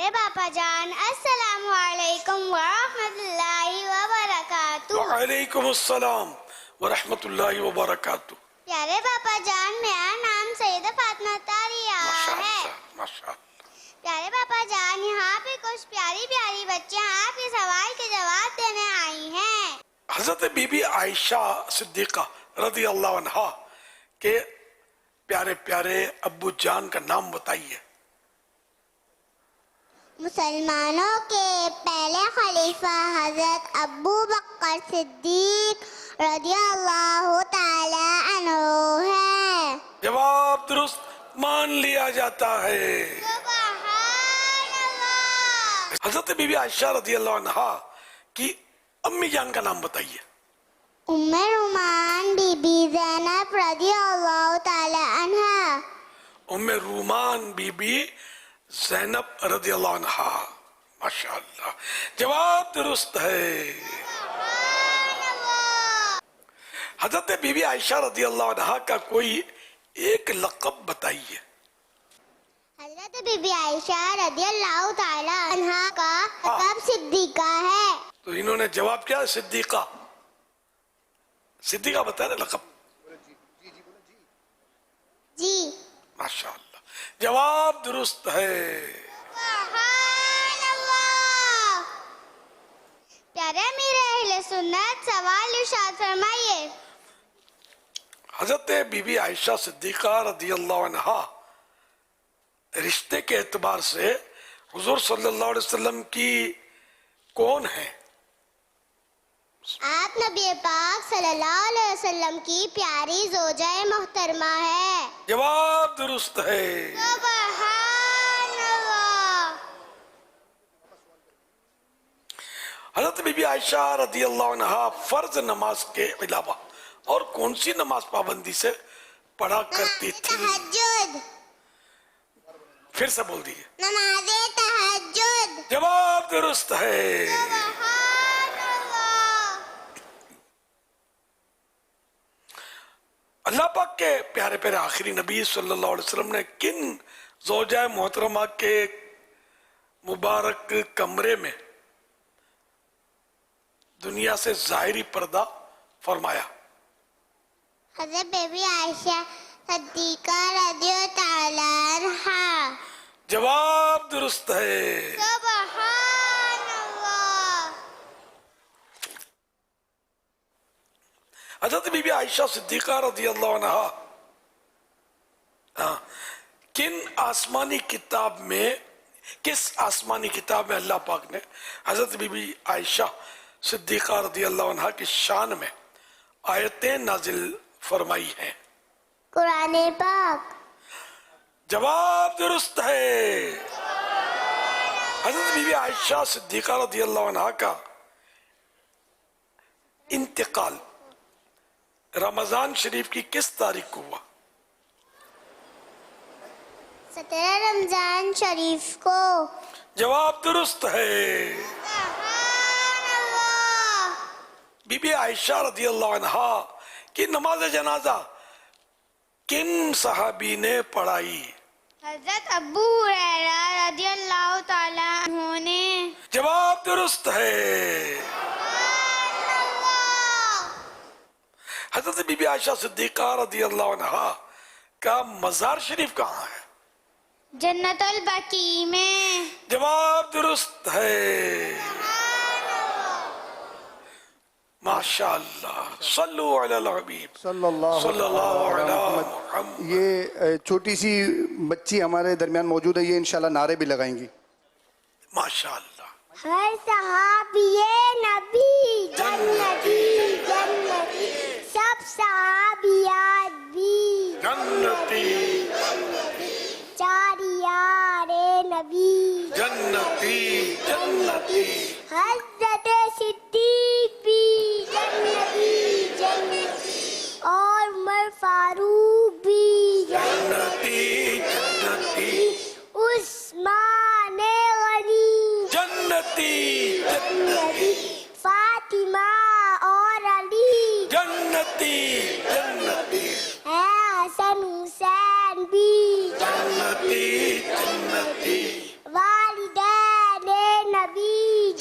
پیارے باپا جان السلام علیکم ورحمۃ اللہ وبرکاتہ. وعلیکم السلام ورحمۃ اللہ وبرکاتہ. پیارے باپا جان میرا نام سیدہ فاطمہ تاریہ ہے. ماشاء اللہ. پیارے باپا جان یہاں پہ کچھ پیاری پیاری بچیاں آپ کے سوال کے جواب دینے آئی ہیں. حضرت بی بی عائشہ صدیقہ رضی اللہ عنہا کے پیارے پیارے ابو جان کا نام بتائیے. مسلمانوں کے پہلے خلیفہ حضرت ابو بکر صدیق رضی اللہ تعالی عنہ ہے. جواب درست مان لیا جاتا ہے. سبحان اللہ. حضرت بی بی عائشہ رضی اللہ عنہا کی امی جان کا نام بتائیے. ام رومان بی بی زینب رضی اللہ تعالی عنہ. ام رومان بی بی زینب رضی اللہ عنہا. ماشاءاللہ جواب درست ہے. حضرت بی بی عائشہ رضی اللہ عنہا کا کوئی ایک لقب بتائیے. حضرت بی بی عائشہ رضی اللہ تعالی عنہ کا لقب صدیقہ ہے. تو انہوں نے جواب کیا صدیقہ. صدیقہ بتایا نا لقب. جی ماشاءاللہ جواب درست ہے. سبحان اللہ. پیارے امیر اہل سنت سوال ارشاد فرمائیے. حضرت بی بی عائشہ صدیقہ رضی اللہ عنہا رشتے کے اعتبار سے حضور صلی اللہ علیہ وسلم کی کون ہے؟ آپ نبی پاک صلی اللہ علیہ وسلم کی پیاری زوجہ محترمہ ہے. جواب درست ہے. سبحان اللہ. حضرت بی بی عائشہ رضی اللہ عنہا فرض نماز کے علاوہ اور کون سی نماز پابندی سے پڑھا کرتی تھی؟ تہجد. پھر سے بول دیجیے. نماز تہجد. جواب درست ہے. سبحان اللہ. اللہ پاک کے پیارے پیارے آخری نبی صلی اللہ علیہ وسلم نے کن زوجہ محترمہ کے مبارک کمرے میں دنیا سے ظاہری پردہ فرمایا؟ حضرت بی بی عائشہ صدیقہ رضی تعالی عنہا. جواب درست ہے. سبحان اللہ. حضرت بی بی عائشہ صدیقہ رضی اللہ عنہا کس آسمانی کتاب میں اللہ پاک نے حضرت بی بی عائشہ صدیقہ رضی اللہ عنہا کی شان میں آیتیں نازل فرمائی ہیں؟ قرآن پاک. جواب درست ہے. حضرت بی بی عائشہ صدیقہ رضی اللہ عنہا کا انتقال رمضان شریف کی کس تاریخ کو ہوا؟ 17 رمضان شریف کو. جواب درست ہے. سبحان اللہ. بی بی عائشہ رضی اللہ عنہا کی نماز جنازہ کن صحابی نے پڑھائی؟ حضرت ابو ہریرہ رضی اللہ تعالی عنہ نے. جواب درست ہے. سبحان اللہ. حضرت بی بی عائشہ صدیقہ رضی اللہ عنہا کا مزار شریف کہاں ہے؟ جنت البقیع میں. جواب درست ہے. ماشاءاللہ. صلو علی الحبیب صلی اللہ علی محمد. محمد. یہ چھوٹی سی بچی ہمارے درمیان موجود ہے، یہ انشاءاللہ نعرے بھی لگائیں گی. ماشاءاللہ. ہر صحابی نبی جنتی جنتی سب صحابیات بھی جنتی چار یار نبی جنتی جنتی. حضرت صدیق بھی جنتی جنتی اور عمر فاروق بھی جنتی جنتی. عثمان غنی جنتی جنتی. فاطمہ اور علی جنتی جنتی. ہے حسن حسین بھی جنتی جنتی. والدین